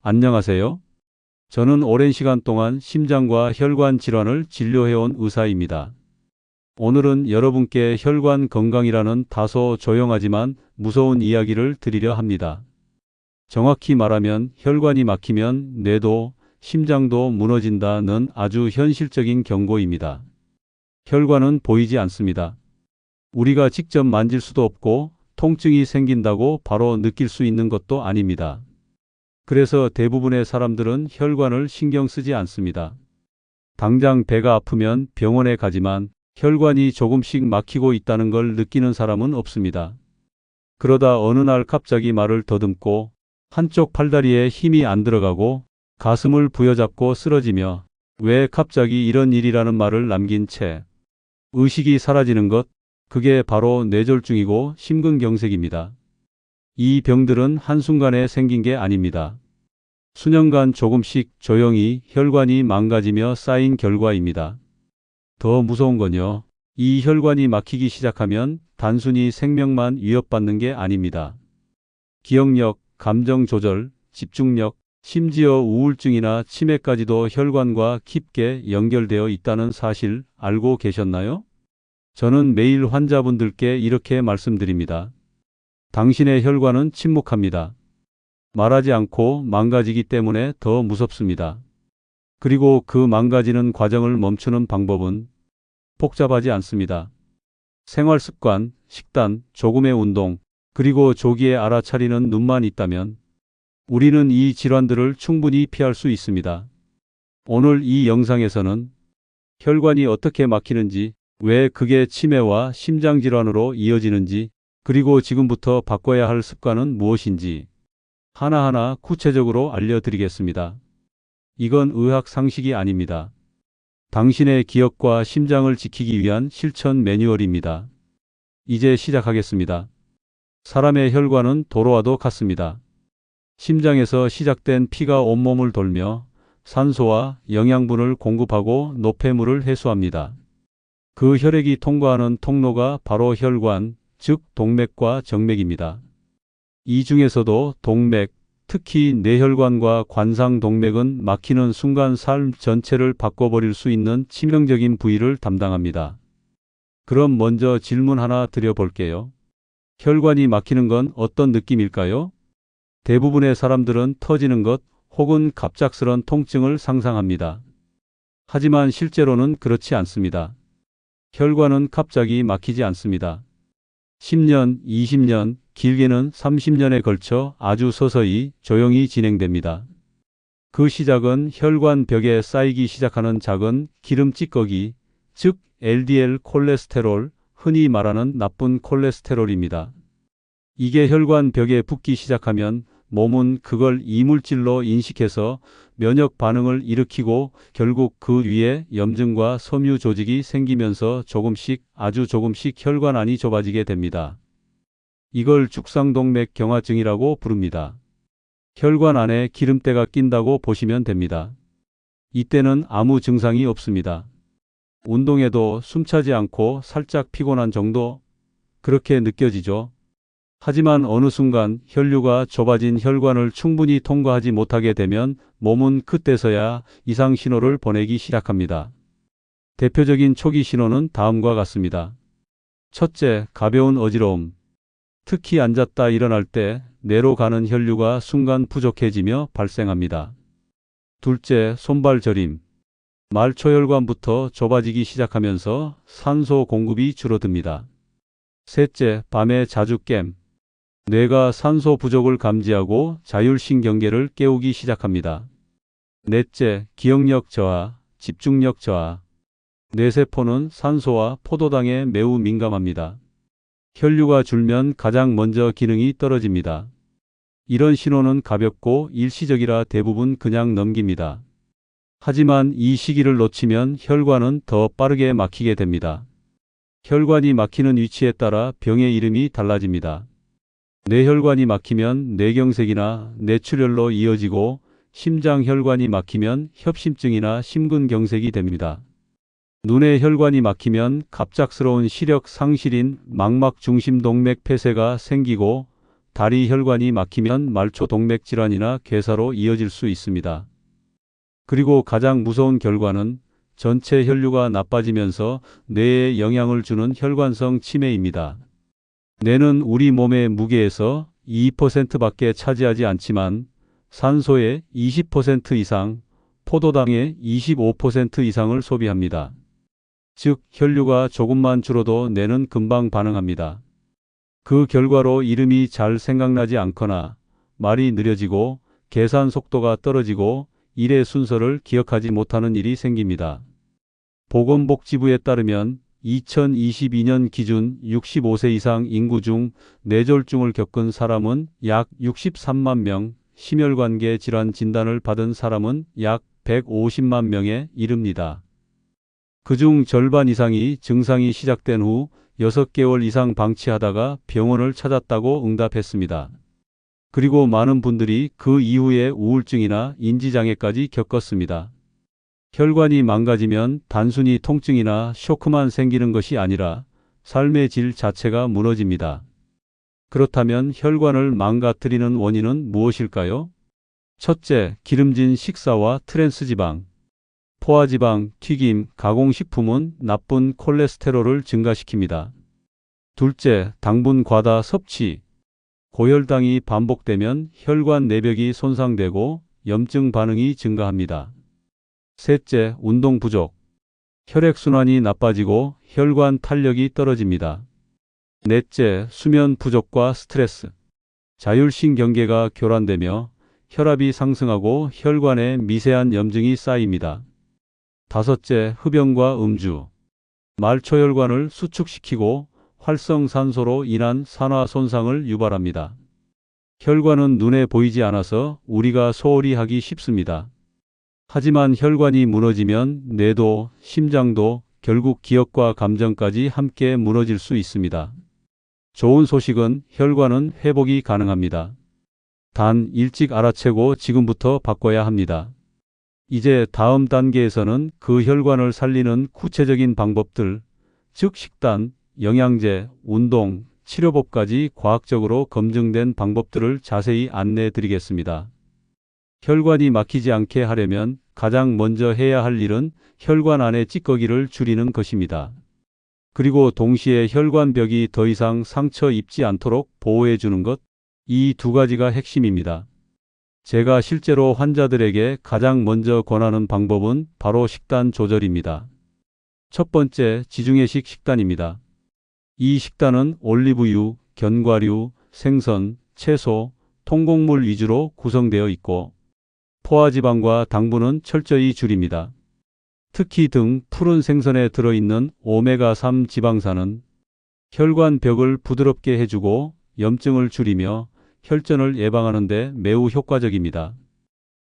안녕하세요. 저는 오랜 시간 동안 심장과 혈관 질환을 진료해온 의사입니다. 오늘은 여러분께 혈관 건강이라는 다소 조용하지만 무서운 이야기를 드리려 합니다. 정확히 말하면 혈관이 막히면 뇌도, 심장도 무너진다는 아주 현실적인 경고입니다. 혈관은 보이지 않습니다. 우리가 직접 만질 수도 없고 통증이 생긴다고 바로 느낄 수 있는 것도 아닙니다. 그래서 대부분의 사람들은 혈관을 신경 쓰지 않습니다. 당장 배가 아프면 병원에 가지만 혈관이 조금씩 막히고 있다는 걸 느끼는 사람은 없습니다. 그러다 어느 날 갑자기 말을 더듬고 한쪽 팔다리에 힘이 안 들어가고 가슴을 부여잡고 쓰러지며 왜 갑자기 이런 일이라는 말을 남긴 채 의식이 사라지는 것, 그게 바로 뇌졸중이고 심근경색입니다. 이 병들은 한순간에 생긴 게 아닙니다. 수년간 조금씩 조용히 혈관이 망가지며 쌓인 결과입니다. 더 무서운 건요, 이 혈관이 막히기 시작하면 단순히 생명만 위협받는 게 아닙니다. 기억력, 감정 조절, 집중력, 심지어 우울증이나 치매까지도 혈관과 깊게 연결되어 있다는 사실 알고 계셨나요? 저는 매일 환자분들께 이렇게 말씀드립니다. 당신의 혈관은 침묵합니다. 말하지 않고 망가지기 때문에 더 무섭습니다. 그리고 그 망가지는 과정을 멈추는 방법은 복잡하지 않습니다. 생활 습관, 식단, 조금의 운동, 그리고 조기에 알아차리는 눈만 있다면 우리는 이 질환들을 충분히 피할 수 있습니다. 오늘 이 영상에서는 혈관이 어떻게 막히는지, 왜 그게 치매와 심장질환으로 이어지는지, 그리고 지금부터 바꿔야 할 습관은 무엇인지 하나하나 구체적으로 알려드리겠습니다. 이건 의학 상식이 아닙니다. 당신의 기억과 심장을 지키기 위한 실천 매뉴얼입니다. 이제 시작하겠습니다. 사람의 혈관은 도로와도 같습니다. 심장에서 시작된 피가 온몸을 돌며 산소와 영양분을 공급하고 노폐물을 해소합니다. 그 혈액이 통과하는 통로가 바로 혈관, 즉 동맥과 정맥입니다. 이 중에서도 동맥, 특히 뇌혈관과 관상동맥은 막히는 순간 삶 전체를 바꿔버릴 수 있는 치명적인 부위를 담당합니다. 그럼 먼저 질문 하나 드려볼게요. 혈관이 막히는 건 어떤 느낌일까요? 대부분의 사람들은 터지는 것 혹은 갑작스런 통증을 상상합니다. 하지만 실제로는 그렇지 않습니다. 혈관은 갑자기 막히지 않습니다. 10년, 20년, 길게는 30년에 걸쳐 아주 서서히 조용히 진행됩니다. 그 시작은 혈관 벽에 쌓이기 시작하는 작은 기름 찌꺼기, 즉 LDL 콜레스테롤, 흔히 말하는 나쁜 콜레스테롤입니다. 이게 혈관 벽에 붙기 시작하면 몸은 그걸 이물질로 인식해서 면역 반응을 일으키고 결국 그 위에 염증과 섬유 조직이 생기면서 조금씩, 아주 조금씩 혈관 안이 좁아지게 됩니다. 이걸 죽상동맥 경화증이라고 부릅니다. 혈관 안에 기름때가 낀다고 보시면 됩니다. 이때는 아무 증상이 없습니다. 운동해도 숨차지 않고 살짝 피곤한 정도? 그렇게 느껴지죠. 하지만 어느 순간 혈류가 좁아진 혈관을 충분히 통과하지 못하게 되면 몸은 그때서야 이상 신호를 보내기 시작합니다. 대표적인 초기 신호는 다음과 같습니다. 첫째, 가벼운 어지러움. 특히 앉았다 일어날 때 뇌로 가는 혈류가 순간 부족해지며 발생합니다. 둘째, 손발 저림. 말초혈관부터 좁아지기 시작하면서 산소 공급이 줄어듭니다. 셋째, 밤에 자주 깸. 뇌가 산소 부족을 감지하고 자율신경계를 깨우기 시작합니다. 넷째, 기억력 저하, 집중력 저하. 뇌세포는 산소와 포도당에 매우 민감합니다. 혈류가 줄면 가장 먼저 기능이 떨어집니다. 이런 신호는 가볍고 일시적이라 대부분 그냥 넘깁니다. 하지만 이 시기를 놓치면 혈관은 더 빠르게 막히게 됩니다. 혈관이 막히는 위치에 따라 병의 이름이 달라집니다. 뇌혈관이 막히면 뇌경색이나 뇌출혈로 이어지고 심장혈관이 막히면 협심증이나 심근경색이 됩니다. 눈의 혈관이 막히면 갑작스러운 시력 상실인 망막중심동맥 폐쇄가 생기고 다리 혈관이 막히면 말초 동맥 질환이나 괴사로 이어질 수 있습니다. 그리고 가장 무서운 결과는 전체 혈류가 나빠지면서 뇌에 영향을 주는 혈관성 치매입니다. 뇌는 우리 몸의 무게에서 2%밖에 차지하지 않지만 산소의 20% 이상, 포도당의 25% 이상을 소비합니다. 즉, 혈류가 조금만 줄어도 뇌는 금방 반응합니다. 그 결과로 이름이 잘 생각나지 않거나 말이 느려지고 계산 속도가 떨어지고 일의 순서를 기억하지 못하는 일이 생깁니다. 보건복지부에 따르면 2022년 기준 65세 이상 인구 중 뇌졸중을 겪은 사람은 약 63만 명, 심혈관계 질환 진단을 받은 사람은 약 150만 명에 이릅니다. 그중 절반 이상이 증상이 시작된 후 6개월 이상 방치하다가 병원을 찾았다고 응답했습니다. 그리고 많은 분들이 그 이후에 우울증이나 인지장애까지 겪었습니다. 혈관이 망가지면 단순히 통증이나 쇼크만 생기는 것이 아니라 삶의 질 자체가 무너집니다. 그렇다면 혈관을 망가뜨리는 원인은 무엇일까요? 첫째, 기름진 식사와 트랜스지방. 포화지방, 튀김, 가공식품은 나쁜 콜레스테롤을 증가시킵니다. 둘째, 당분 과다 섭취. 고혈당이 반복되면 혈관 내벽이 손상되고 염증 반응이 증가합니다. 셋째, 운동 부족. 혈액순환이 나빠지고 혈관 탄력이 떨어집니다. 넷째, 수면 부족과 스트레스. 자율신경계가 교란되며 혈압이 상승하고 혈관에 미세한 염증이 쌓입니다. 다섯째, 흡연과 음주. 말초혈관을 수축시키고 활성산소로 인한 산화 손상을 유발합니다. 혈관은 눈에 보이지 않아서 우리가 소홀히 하기 쉽습니다. 하지만 혈관이 무너지면 뇌도, 심장도, 결국 기억과 감정까지 함께 무너질 수 있습니다. 좋은 소식은 혈관은 회복이 가능합니다. 단 일찍 알아채고 지금부터 바꿔야 합니다. 이제 다음 단계에서는 그 혈관을 살리는 구체적인 방법들, 즉 식단, 영양제, 운동, 치료법까지 과학적으로 검증된 방법들을 자세히 안내해 드리겠습니다. 혈관이 막히지 않게 하려면 가장 먼저 해야 할 일은 혈관 안의 찌꺼기를 줄이는 것입니다. 그리고 동시에 혈관벽이 더 이상 상처 입지 않도록 보호해 주는 것, 이 두 가지가 핵심입니다. 제가 실제로 환자들에게 가장 먼저 권하는 방법은 바로 식단 조절입니다. 첫 번째, 지중해식 식단입니다. 이 식단은 올리브유, 견과류, 생선, 채소, 통곡물 위주로 구성되어 있고 포화지방과 당분은 철저히 줄입니다. 특히 등 푸른 생선에 들어있는 오메가3 지방산은 혈관 벽을 부드럽게 해주고 염증을 줄이며 혈전을 예방하는 데 매우 효과적입니다.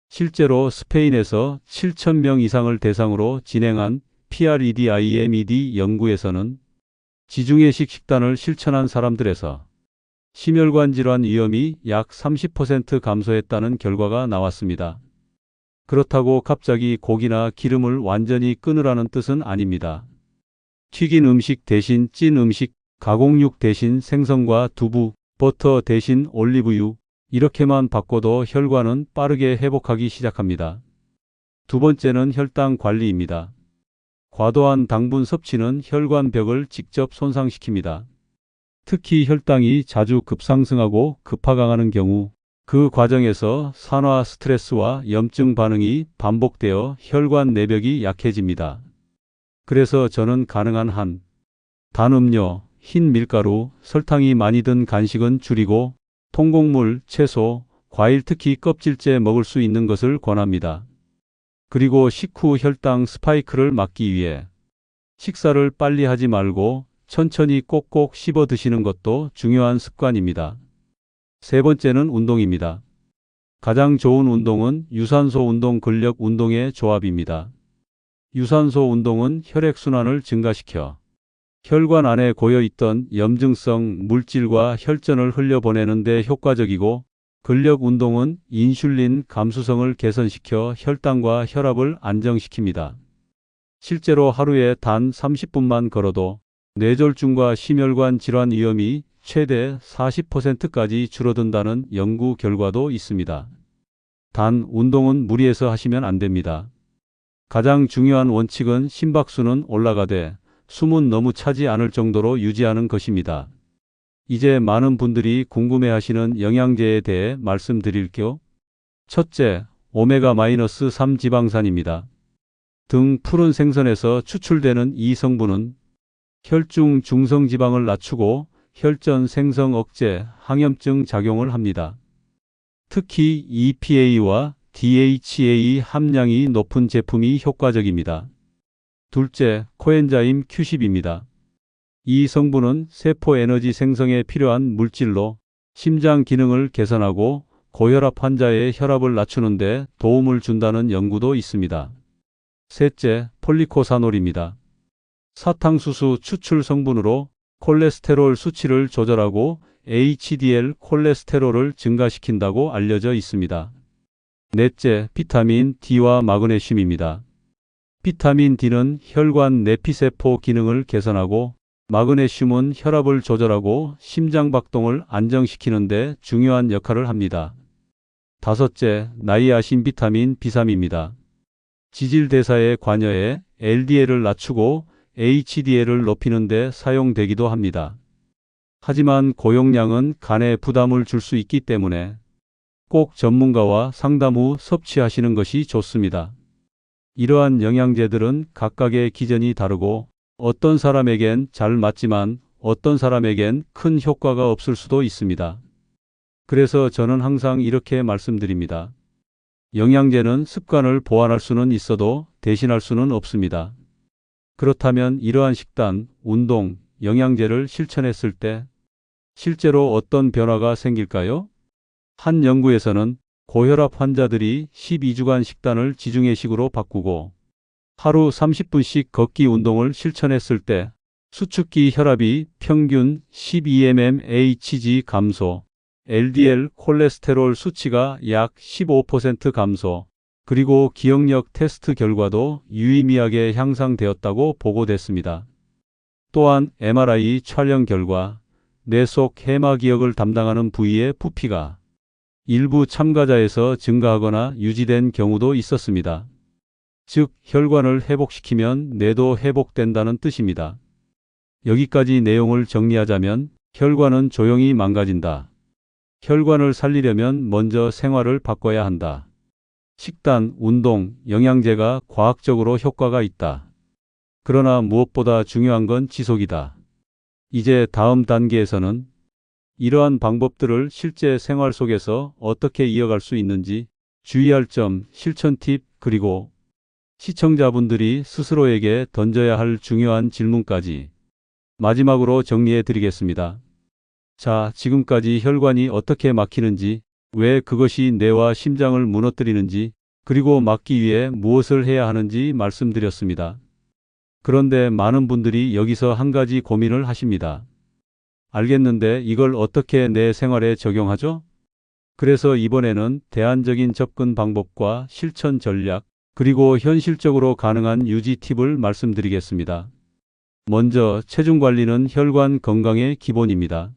실제로 스페인에서 7,000명 이상을 대상으로 진행한 PREDIMED 연구에서는 지중해식 식단을 실천한 사람들에서 심혈관 질환 위험이 약 30% 감소했다는 결과가 나왔습니다. 그렇다고 갑자기 고기나 기름을 완전히 끊으라는 뜻은 아닙니다. 튀긴 음식 대신 찐 음식, 가공육 대신 생선과 두부, 버터 대신 올리브유, 이렇게만 바꿔도 혈관은 빠르게 회복하기 시작합니다. 두 번째는 혈당 관리입니다. 과도한 당분 섭취는 혈관 벽을 직접 손상시킵니다. 특히 혈당이 자주 급상승하고 급하강하는 경우 그 과정에서 산화 스트레스와 염증 반응이 반복되어 혈관 내벽이 약해집니다. 그래서 저는 가능한 한 단 음료, 흰 밀가루, 설탕이 많이 든 간식은 줄이고 통곡물, 채소, 과일 특히 껍질째 먹을 수 있는 것을 권합니다. 그리고 식후 혈당 스파이크를 막기 위해 식사를 빨리 하지 말고 천천히 꼭꼭 씹어 드시는 것도 중요한 습관입니다. 세 번째는 운동입니다. 가장 좋은 운동은 유산소 운동, 근력 운동의 조합입니다. 유산소 운동은 혈액순환을 증가시켜 혈관 안에 고여있던 염증성 물질과 혈전을 흘려보내는 데 효과적이고 근력 운동은 인슐린 감수성을 개선시켜 혈당과 혈압을 안정시킵니다. 실제로 하루에 단 30분만 걸어도 뇌졸중과 심혈관 질환 위험이 최대 40%까지 줄어든다는 연구 결과도 있습니다. 단, 운동은 무리해서 하시면 안 됩니다. 가장 중요한 원칙은 심박수는 올라가되 숨은 너무 차지 않을 정도로 유지하는 것입니다. 이제 많은 분들이 궁금해하시는 영양제에 대해 말씀드릴게요. 첫째, 오메가-3 지방산입니다. 등 푸른 생선에서 추출되는 이 성분은 혈중 중성지방을 낮추고 혈전 생성 억제, 항염증 작용을 합니다. 특히 EPA와 DHA 함량이 높은 제품이 효과적입니다. 둘째, 코엔자임 Q10입니다. 이 성분은 세포 에너지 생성에 필요한 물질로 심장 기능을 개선하고 고혈압 환자의 혈압을 낮추는 데 도움을 준다는 연구도 있습니다. 셋째, 폴리코사놀입니다. 사탕수수 추출 성분으로 콜레스테롤 수치를 조절하고 HDL 콜레스테롤을 증가시킨다고 알려져 있습니다. 넷째, 비타민 D와 마그네슘입니다. 비타민 D는 혈관 내피세포 기능을 개선하고 마그네슘은 혈압을 조절하고 심장 박동을 안정시키는 데 중요한 역할을 합니다. 다섯째, 나이아신 비타민 B3입니다. 지질대사에 관여해 LDL을 낮추고 HDL을 높이는 데 사용되기도 합니다. 하지만 고용량은 간에 부담을 줄 수 있기 때문에 꼭 전문가와 상담 후 섭취하시는 것이 좋습니다. 이러한 영양제들은 각각의 기전이 다르고 어떤 사람에겐 잘 맞지만 어떤 사람에겐 큰 효과가 없을 수도 있습니다. 그래서 저는 항상 이렇게 말씀드립니다. 영양제는 습관을 보완할 수는 있어도 대신할 수는 없습니다. 그렇다면 이러한 식단, 운동, 영양제를 실천했을 때 실제로 어떤 변화가 생길까요? 한 연구에서는 고혈압 환자들이 12주간 식단을 지중해식으로 바꾸고 하루 30분씩 걷기 운동을 실천했을 때 수축기 혈압이 평균 12mmHg 감소, LDL 콜레스테롤 수치가 약 15% 감소, 그리고 기억력 테스트 결과도 유의미하게 향상되었다고 보고됐습니다. 또한 MRI 촬영 결과 뇌 속 해마 기억을 담당하는 부위의 부피가 일부 참가자에서 증가하거나 유지된 경우도 있었습니다. 즉, 혈관을 회복시키면 뇌도 회복된다는 뜻입니다. 여기까지 내용을 정리하자면 혈관은 조용히 망가진다. 혈관을 살리려면 먼저 생활을 바꿔야 한다. 식단, 운동, 영양제가 과학적으로 효과가 있다. 그러나 무엇보다 중요한 건 지속이다. 이제 다음 단계에서는 이러한 방법들을 실제 생활 속에서 어떻게 이어갈 수 있는지 주의할 점, 실천 팁, 그리고 시청자분들이 스스로에게 던져야 할 중요한 질문까지 마지막으로 정리해 드리겠습니다. 자, 지금까지 혈관이 어떻게 막히는지, 왜 그것이 뇌와 심장을 무너뜨리는지, 그리고 막기 위해 무엇을 해야 하는지 말씀드렸습니다. 그런데 많은 분들이 여기서 한 가지 고민을 하십니다. 알겠는데 이걸 어떻게 내 생활에 적용하죠? 그래서 이번에는 대안적인 접근 방법과 실천 전략, 그리고 현실적으로 가능한 유지 팁을 말씀드리겠습니다. 먼저 체중 관리는 혈관 건강의 기본입니다.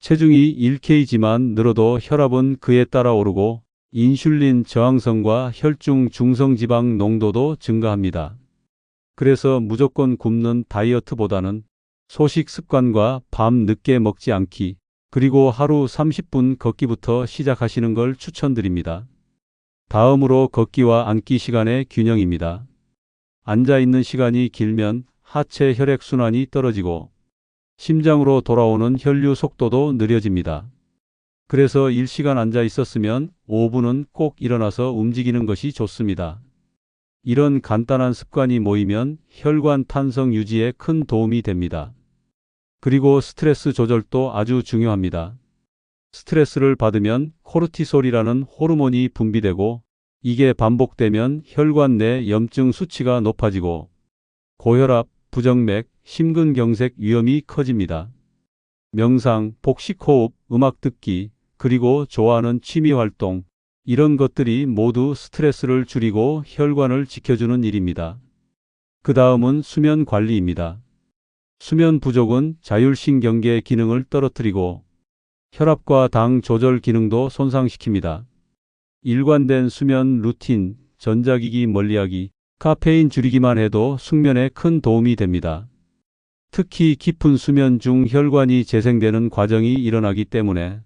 체중이 1kg만 늘어도 혈압은 그에 따라 오르고 인슐린 저항성과 혈중 중성지방 농도도 증가합니다. 그래서 무조건 굶는 다이어트보다는 소식 습관과 밤 늦게 먹지 않기, 그리고 하루 30분 걷기부터 시작하시는 걸 추천드립니다. 다음으로 걷기와 앉기 시간의 균형입니다. 앉아 있는 시간이 길면 하체 혈액순환이 떨어지고 심장으로 돌아오는 혈류 속도도 느려집니다. 그래서 1시간 앉아 있었으면 5분은 꼭 일어나서 움직이는 것이 좋습니다. 이런 간단한 습관이 모이면 혈관 탄성 유지에 큰 도움이 됩니다. 그리고 스트레스 조절도 아주 중요합니다. 스트레스를 받으면 코르티솔이라는 호르몬이 분비되고 이게 반복되면 혈관 내 염증 수치가 높아지고 고혈압, 부정맥, 심근경색 위험이 커집니다. 명상, 복식호흡, 음악 듣기, 그리고 좋아하는 취미활동, 이런 것들이 모두 스트레스를 줄이고 혈관을 지켜주는 일입니다. 그 다음은 수면 관리입니다. 수면 부족은 자율신경계 기능을 떨어뜨리고 혈압과 당 조절 기능도 손상시킵니다. 일관된 수면 루틴, 전자기기 멀리하기, 카페인 줄이기만 해도 숙면에 큰 도움이 됩니다. 특히 깊은 수면 중 혈관이 재생되는 과정이 일어나기 때문에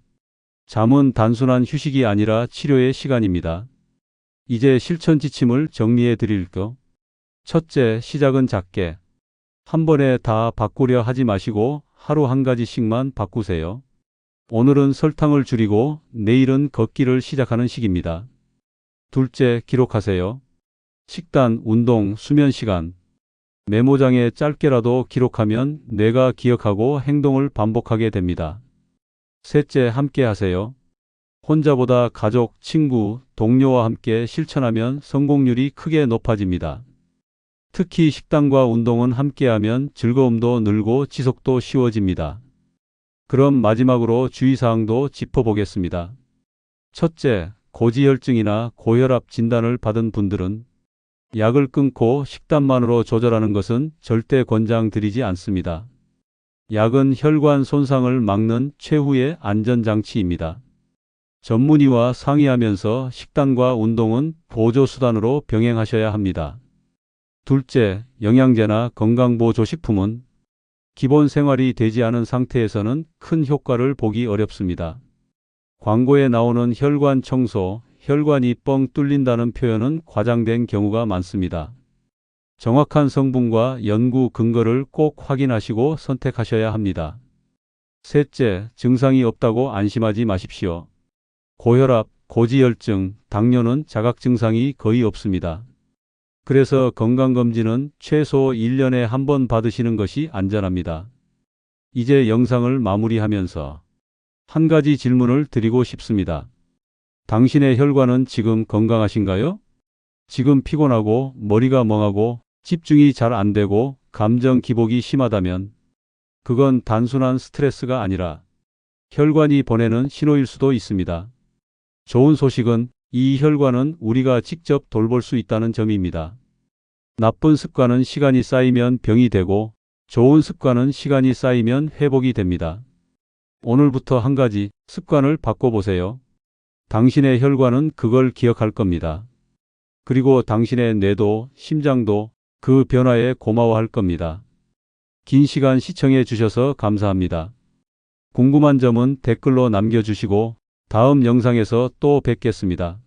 잠은 단순한 휴식이 아니라 치료의 시간입니다. 이제 실천 지침을 정리해 드릴게요. 첫째, 시작은 작게. 한 번에 다 바꾸려 하지 마시고 하루 한 가지씩만 바꾸세요. 오늘은 설탕을 줄이고 내일은 걷기를 시작하는 식입니다. 둘째, 기록하세요. 식단, 운동, 수면 시간. 메모장에 짧게라도 기록하면 뇌가 기억하고 행동을 반복하게 됩니다. 셋째, 함께 하세요. 혼자보다 가족, 친구, 동료와 함께 실천하면 성공률이 크게 높아집니다. 특히 식단과 운동은 함께하면 즐거움도 늘고 지속도 쉬워집니다. 그럼 마지막으로 주의사항도 짚어보겠습니다. 첫째, 고지혈증이나 고혈압 진단을 받은 분들은 약을 끊고 식단만으로 조절하는 것은 절대 권장드리지 않습니다. 약은 혈관 손상을 막는 최후의 안전장치입니다. 전문의와 상의하면서 식단과 운동은 보조수단으로 병행하셔야 합니다. 둘째, 영양제나 건강보조식품은 기본 생활이 되지 않은 상태에서는 큰 효과를 보기 어렵습니다. 광고에 나오는 혈관 청소, 혈관이 뻥 뚫린다는 표현은 과장된 경우가 많습니다. 정확한 성분과 연구 근거를 꼭 확인하시고 선택하셔야 합니다. 셋째, 증상이 없다고 안심하지 마십시오. 고혈압, 고지혈증, 당뇨는 자각 증상이 거의 없습니다. 그래서 건강검진은 최소 1년에 한 번 받으시는 것이 안전합니다. 이제 영상을 마무리하면서 한 가지 질문을 드리고 싶습니다. 당신의 혈관은 지금 건강하신가요? 지금 피곤하고 머리가 멍하고 집중이 잘 안 되고 감정 기복이 심하다면 그건 단순한 스트레스가 아니라 혈관이 보내는 신호일 수도 있습니다. 좋은 소식은 이 혈관은 우리가 직접 돌볼 수 있다는 점입니다. 나쁜 습관은 시간이 쌓이면 병이 되고 좋은 습관은 시간이 쌓이면 회복이 됩니다. 오늘부터 한 가지 습관을 바꿔보세요. 당신의 혈관은 그걸 기억할 겁니다. 그리고 당신의 뇌도 심장도 그 변화에 고마워할 겁니다. 긴 시간 시청해 주셔서 감사합니다. 궁금한 점은 댓글로 남겨주시고 다음 영상에서 또 뵙겠습니다.